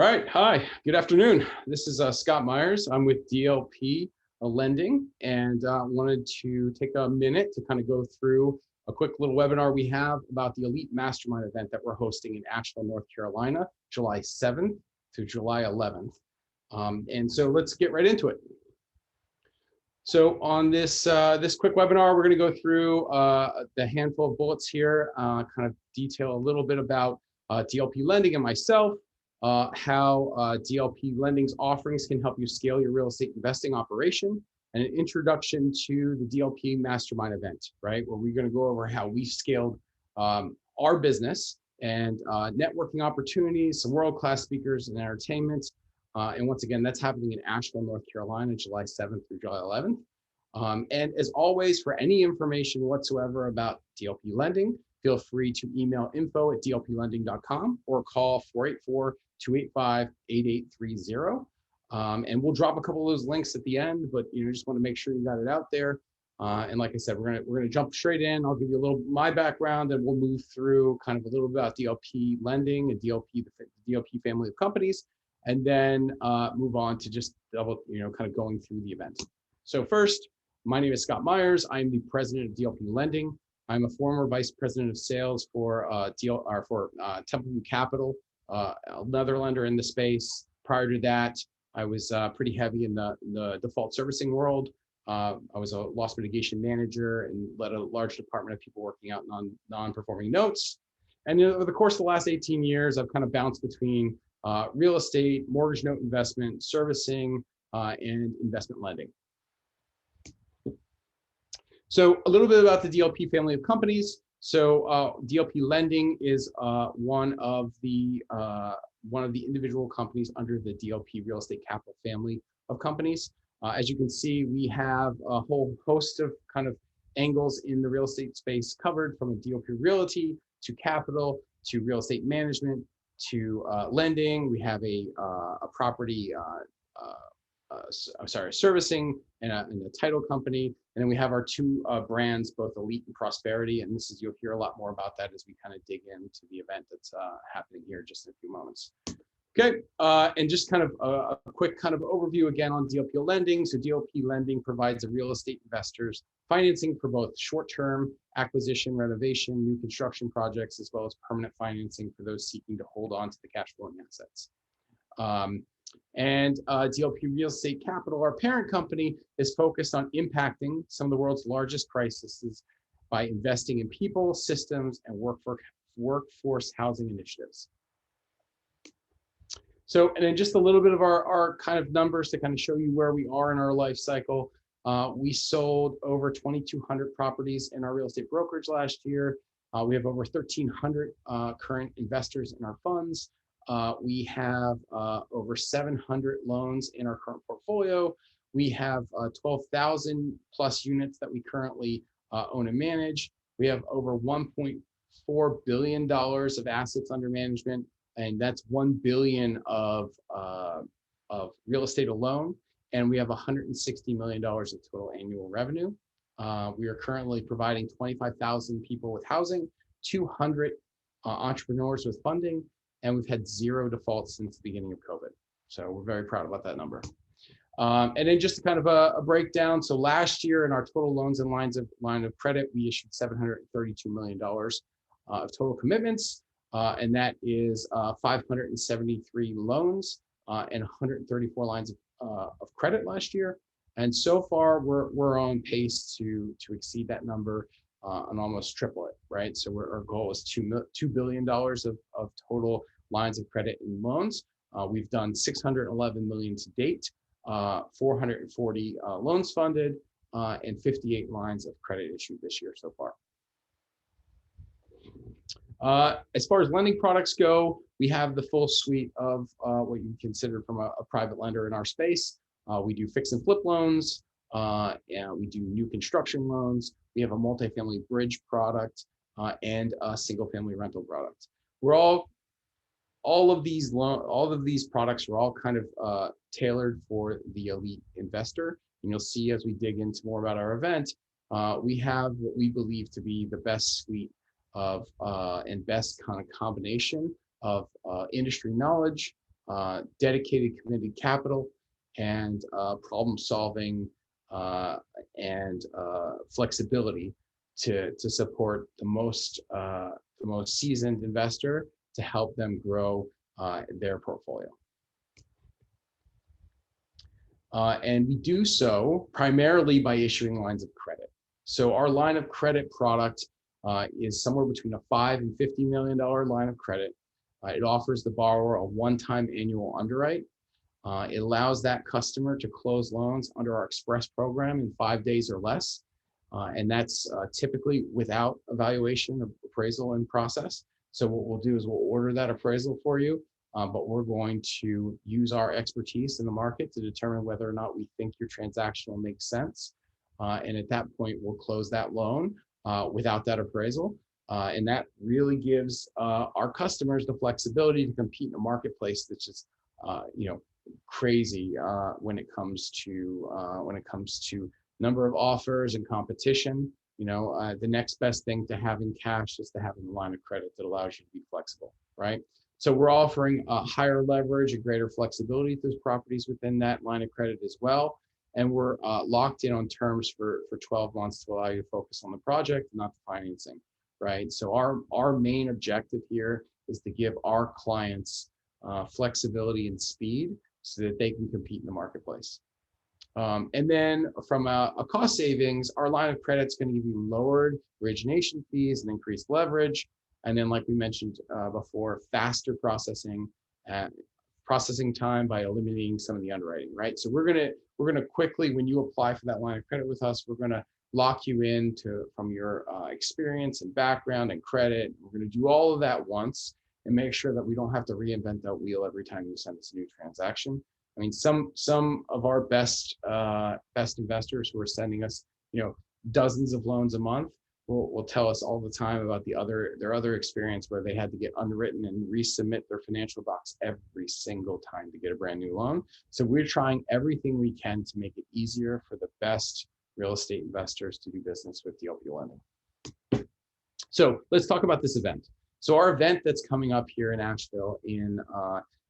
All right. Hi. Good afternoon. This is Scott Myers. I'm with DLP Lending, and wanted to take a minute to kind of go through a quick little webinar we have about the Elite Mastermind event that we're hosting in Asheville, North Carolina, July 7th to July 11th. And so let's get right into it. So on this quick webinar, we're going to go through the handful of bullets here, kind of detail a little bit about DLP Lending and myself. How DLP Lending's offerings can help you scale your real estate investing operation, and an introduction to the DLP Mastermind event, right? Where we're going to go over how we scaled our business and networking opportunities, some world-class speakers and entertainment. And once again, that's happening in Asheville, North Carolina, July 7th through July 11th. And as always, for any information whatsoever about DLP Lending, feel free to email info@dlplending.com or call 484-285-8830. And we'll drop a couple of those links at the end, but just want to make sure you got it out there. And like I said, we're gonna jump straight in. I'll give you a little my background, and we'll move through kind of a little bit about DLP Lending and the DLP family of companies, and then move on to just kind of going through the event. So first, my name is Scott Myers. I'm the president of DLP Lending. I'm a former vice president of sales for Templeton Capital, another lender in the space. Prior to that, I was pretty heavy in the default servicing world. I was a loss mitigation manager and led a large department of people working out on non-performing notes. And over the course of the last 18 years, I've kind of bounced between real estate, mortgage note investment, servicing, and investment lending. So a little bit about the DLP family of companies. So DLP Lending is one of the individual companies under the DLP Real Estate Capital family of companies. As you can see, we have a whole host of kind of angles in the real estate space covered, from a DLP Realty to capital to real estate management to lending. We have a property servicing and a title company. And then we have our two brands, both Elite and Prosperity. And you'll hear a lot more about that as we kind of dig into the event that's happening here in just a few moments. Okay, and just kind of a quick kind of overview again on DLP Lending. So DLP Lending provides real estate investors financing for both short-term acquisition, renovation, new construction projects, as well as permanent financing for those seeking to hold on to the cash flowing assets. And DLP Real Estate Capital, our parent company, is focused on impacting some of the world's largest crises by investing in people, systems, and workforce housing initiatives. So, and then just a little bit of our kind of numbers to kind of show you where we are in our life cycle. We sold over 2,200 properties in our real estate brokerage last year. We have over 1,300 current investors in our funds. We have over 700 loans in our current portfolio. We have 12,000 plus units that we currently own and manage. We have over $1.4 billion of assets under management, and that's $1 billion of real estate alone. And we have $160 million of total annual revenue. We are currently providing 25,000 people with housing, 200 entrepreneurs with funding, and we've had 0 defaults since the beginning of COVID. So we're very proud about that number. And then just kind of a breakdown. So last year in our total loans and line of credit, we issued $732 million of total commitments. And that is 573 loans and 134 lines of credit last year. And so far, we're on pace to exceed that number and almost triple it, right? So our goal is $2 billion of total lines of credit and loans. We've done 611 million to date, 440 loans funded, and 58 lines of credit issued this year so far. As far as lending products go, we have the full suite of what you consider from a private lender in our space. We do fix and flip loans, and we do new construction loans. We have a multifamily bridge product and a single family rental product. All of these products are all kind of tailored for the elite investor. And you'll see as we dig into more about our event, we have what we believe to be the best suite of and best kind of combination of industry knowledge, dedicated, committed capital, and problem solving and flexibility to support the most seasoned investor to help them grow their portfolio. And we do so primarily by issuing lines of credit. So our line of credit product is somewhere between a $5 and $50 million line of credit. It offers the borrower a one-time annual underwrite. It allows that customer to close loans under our Express program in 5 days or less. And that's typically without evaluation, appraisal, and process. So what we'll do is we'll order that appraisal for you, but we're going to use our expertise in the market to determine whether or not we think your transaction will make sense. And at that point, we'll close that loan without that appraisal. And that really gives our customers the flexibility to compete in a marketplace that's just, crazy when it comes to number of offers and competition. The next best thing to having cash is to having a line of credit that allows you to be flexible, right? So we're offering a higher leverage and greater flexibility to those properties within that line of credit as well. And we're locked in on terms for 12 months to allow you to focus on the project, not the financing, right? So our main objective here is to give our clients flexibility and speed so that they can compete in the marketplace. And then from a cost savings, our line of credit is going to give you lowered origination fees and increased leverage. And then, like we mentioned before, faster processing time by eliminating some of the underwriting, right? So we're gonna quickly, when you apply for that line of credit with us, we're gonna lock you in from your experience and background and credit. We're gonna do all of that once and make sure that we don't have to reinvent that wheel every time you send us a new transaction. I mean, some of our best investors who are sending us, dozens of loans a month will tell us all the time about their other experience where they had to get underwritten and resubmit their financial docs every single time to get a brand new loan. So we're trying everything we can to make it easier for the best real estate investors to do business with DLP lending. So let's talk about this event. So our event that's coming up here in Asheville it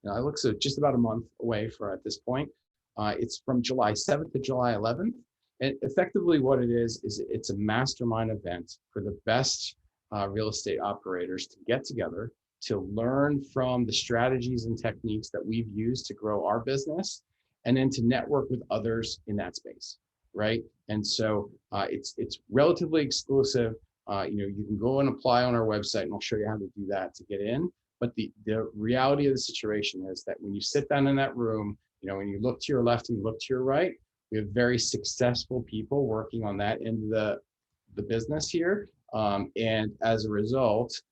looks just about a month away at this point. It's from July 7th to July 11th. And effectively what it is it's a mastermind event for the best real estate operators to get together to learn from the strategies and techniques that we've used to grow our business, and then to network with others in that space, right? And so it's relatively exclusive. You can go and apply on our website, and I'll show you how to do that to get in. But the reality of the situation is that when you sit down in that room, when you look to your left and you look to your right, we have very successful people working on that end of the business here. And as a result,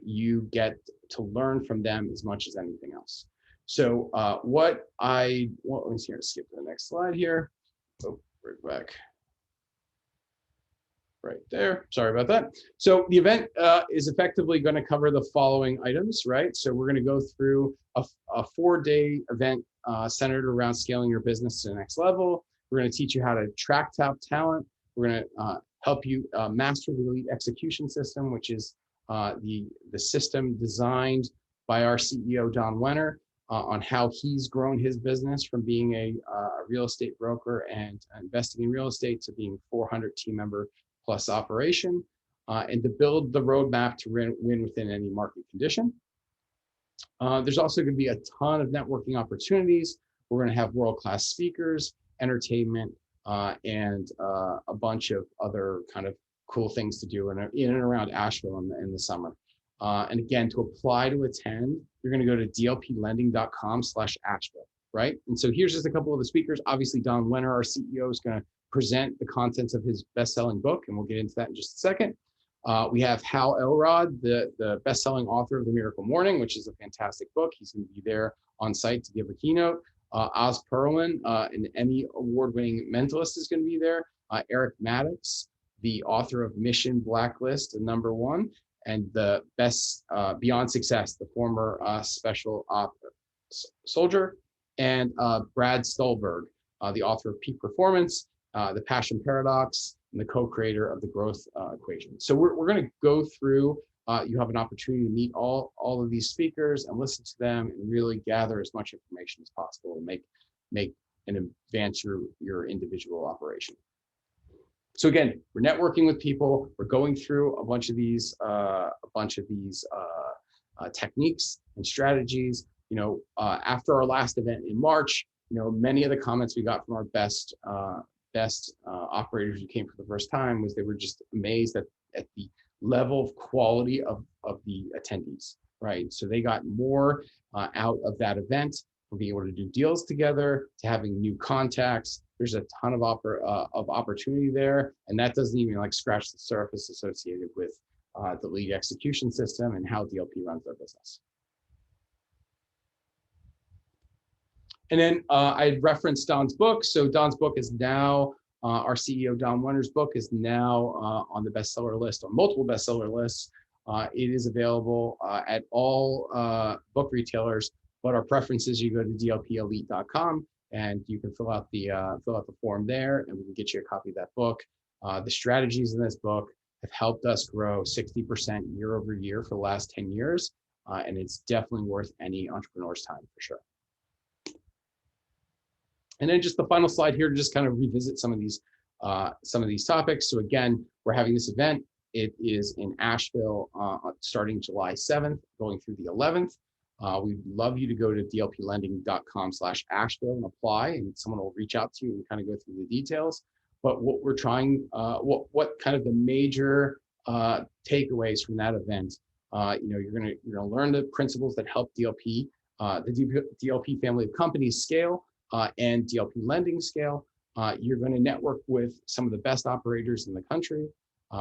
you get to learn from them as much as anything else. So let me see here, skip to the next slide here. Oh, right back. Right there. Sorry about that. So the event is effectively going to cover the following items, right? So we're going to go through a 4-day event centered around scaling your business to the next level. We're going to teach you how to attract top talent. We're going to help you master the elite execution system, which is the system designed by our CEO, Don Wenner, on how he's grown his business from being a real estate broker and investing in real estate to being 400 team member plus operation, and to build the roadmap to win within any market condition. There's also going to be a ton of networking opportunities. We're going to have world-class speakers, entertainment, and a bunch of other kind of cool things to do in and around Asheville in the summer. And again, to apply to attend, you're going to go to dlplending.com/Asheville, right? And so here's just a couple of the speakers. Obviously, Don Wenner, our CEO, is going to present the contents of his best-selling book, and we'll get into that in just a second. We have Hal Elrod, the best-selling author of The Miracle Morning, which is a fantastic book. He's going to be there on site to give a keynote. Oz Perlin, an Emmy award-winning mentalist, is going to be there. Eric Maddox, the author of Mission Blacklist and #1, and the best Beyond Success, the former special op soldier, and Brad Stulberg, the author of Peak Performance, The Passion Paradox, and the co-creator of the Growth Equation. So we're going to go through you have an opportunity to meet all of these speakers and listen to them and really gather as much information as possible and make and advance your individual operation. So again, we're networking with people. We're going through a bunch of these techniques and strategies. After our last event in March, many of the comments we got from our best operators who came for the first time was they were just amazed at the level of quality of the attendees, right? So they got more out of that event, from being able to do deals together, to having new contacts. There's a ton of opportunity there, and that doesn't even like scratch the surface associated with the lead execution system and how DLP runs their business. And then I referenced Don's book. So Don's book is now, our CEO, Don Wenner's book is now on the bestseller list, on multiple bestseller lists. It is available at all book retailers, but our preference is you go to DLP-Elite.com and you can fill out the form there, and we can get you a copy of that book. The strategies in this book have helped us grow 60% year over year for the last 10 years, and it's definitely worth any entrepreneur's time for sure. And then just the final slide here to just kind of revisit some of these topics. So again, we're having this event. It is in Asheville starting July 7th, going through the 11th. We'd love you to go to dlplending.com/Asheville and apply, and someone will reach out to you and kind of go through the details. But what we're trying, what kind of the major takeaways from that event, you're gonna learn the principles that help DLP, the DLP family of companies scale and DLP lending scale. You're going to network with some of the best operators in the country.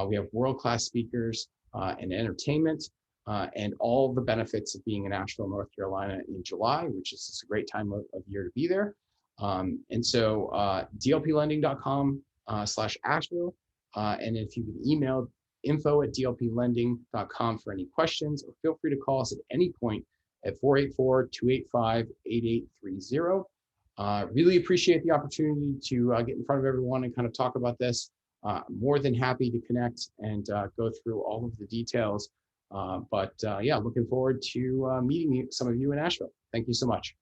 We have world-class speakers and entertainment, and all the benefits of being in Asheville, North Carolina in July, which is just a great time of year to be there. And so dlplending.com/Asheville. And if you can email info@dlplending.com for any questions, or feel free to call us at any point at 484-285-8830. Really appreciate the opportunity to get in front of everyone and kind of talk about this. More than happy to connect and go through all of the details. Yeah, looking forward to meeting some of you in Asheville. Thank you so much.